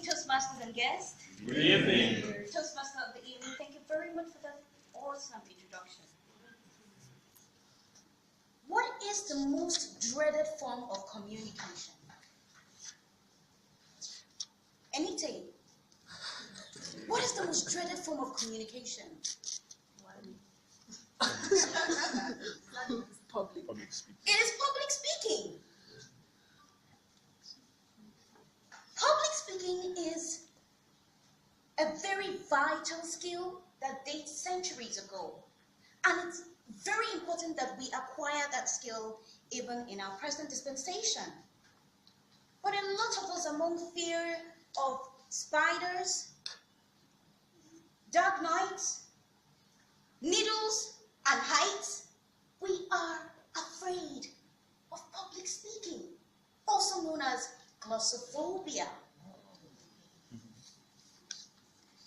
Toastmasters and guests. Good evening. Toastmaster of the evening, thank you very much for that awesome introduction. What is the most dreaded form of communication? Anything. What is the most dreaded form of communication? Public speaking. It is public speaking. Public speaking is a very vital skill that dates centuries ago. And it's very important that we acquire that skill even in our present dispensation. But a lot of us, among fear of spiders, dark nights, needles, and heights, we are afraid of public speaking, also known as glossophobia.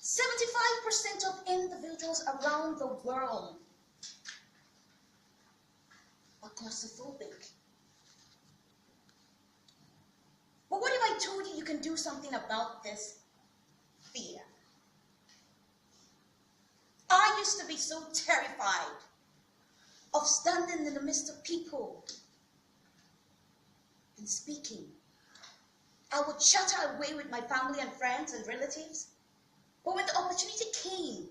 75% of individuals around the world are glossophobic. But what if I told you you can do something about this fear? I used to be so terrified of standing in the midst of people and speaking. I would chatter away with my family and friends and relatives. But when the opportunity came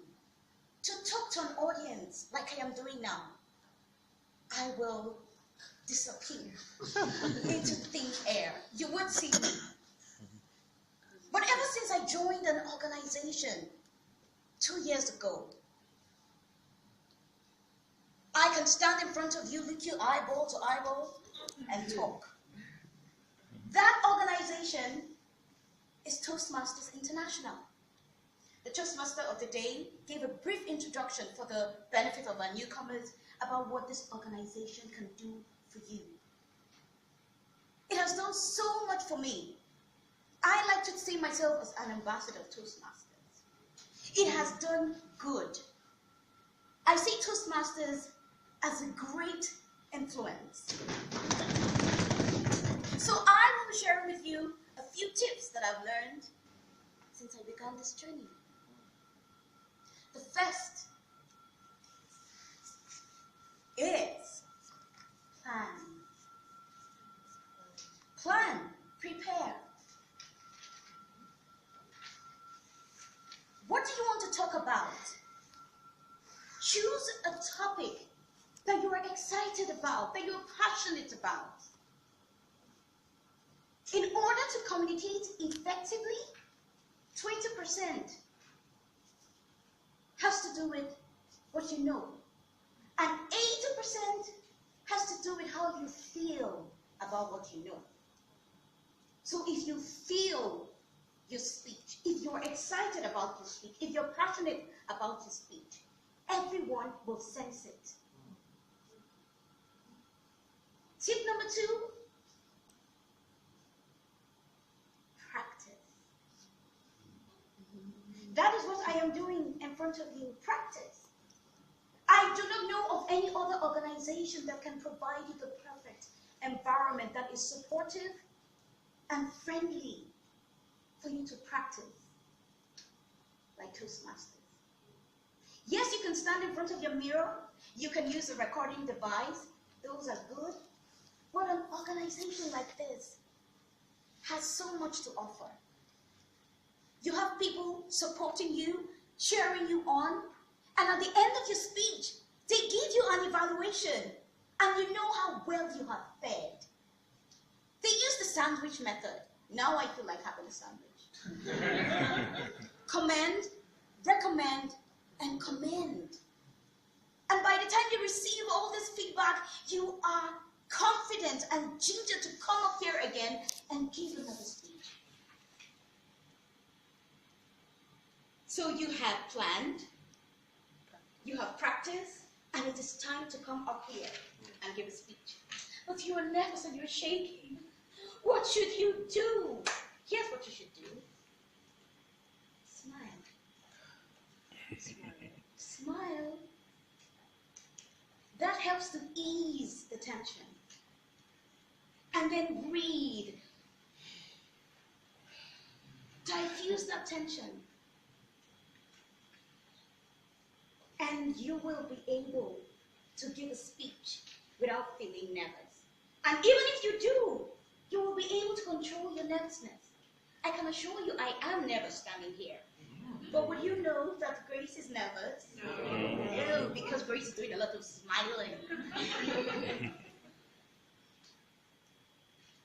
to talk to an audience like I am doing now, I will disappear into thin air. You would see me. But ever since I joined an organization 2 years ago, I can stand in front of you, look you eyeball to eyeball, and talk. That organization is Toastmasters International. The Toastmaster of the day gave a brief introduction for the benefit of our newcomers about what this organization can do for you. It has done so much for me. I like to see myself as an ambassador of Toastmasters. It has done good. I see Toastmasters as a great influence. So I will be sharing with you a few tips that I've learned since I began this journey. The first is plan. Plan, prepare. What do you want to talk about? Choose a topic that you are excited about, that you're passionate about. In order to communicate effectively, 20% has to do with what you know. And 80% has to do with how you feel about what you know. So if you feel your speech, if you're excited about your speech, if you're passionate about your speech, everyone will sense it. Tip number 2, practice. That is what I am doing in front of you, practice. I do not know of any other organization that can provide you the perfect environment that is supportive and friendly for you to practice, like Toastmasters. Yes, you can stand in front of your mirror, you can use a recording device, those are good, but an organization like this has so much to offer. You have people supporting you, cheering you on, and at the end of your speech, they give you an evaluation, and you know how well you have fared. They use the sandwich method. Now I feel like having a sandwich. Commend, recommend, and commend. And by the time you receive all this feedback, you are confident and ginger to come up here again and give another speech. So you have planned, you have practiced, and it is time to come up here and give a speech. But you are nervous and you're shaking. What should you do? Here's what you should do. Smile. Smile. Smile. That helps to ease the tension. And then breathe. Diffuse that tension. And you will be able to give a speech without feeling nervous. And even if you do, you will be able to control your nervousness. I can assure you I am nervous standing here. But would you know that Grace is nervous? No, because Grace is doing a lot of smiling.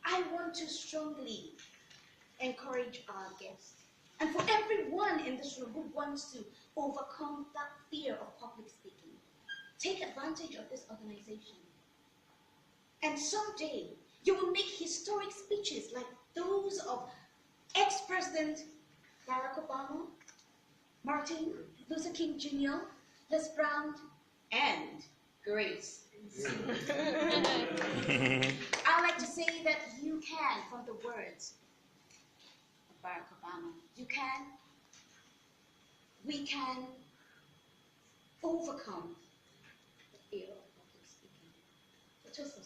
I want to strongly encourage our guests, and for everyone in this room who wants to overcome that fear of public speaking, take advantage of this organization. And someday, you will make historic speeches like those of ex-President Barack Obama, Martin Luther King Jr., Les Brown, and Grace. I like to say that you can, from the words of Barack Obama, you can, we can overcome the fear of public speaking. So just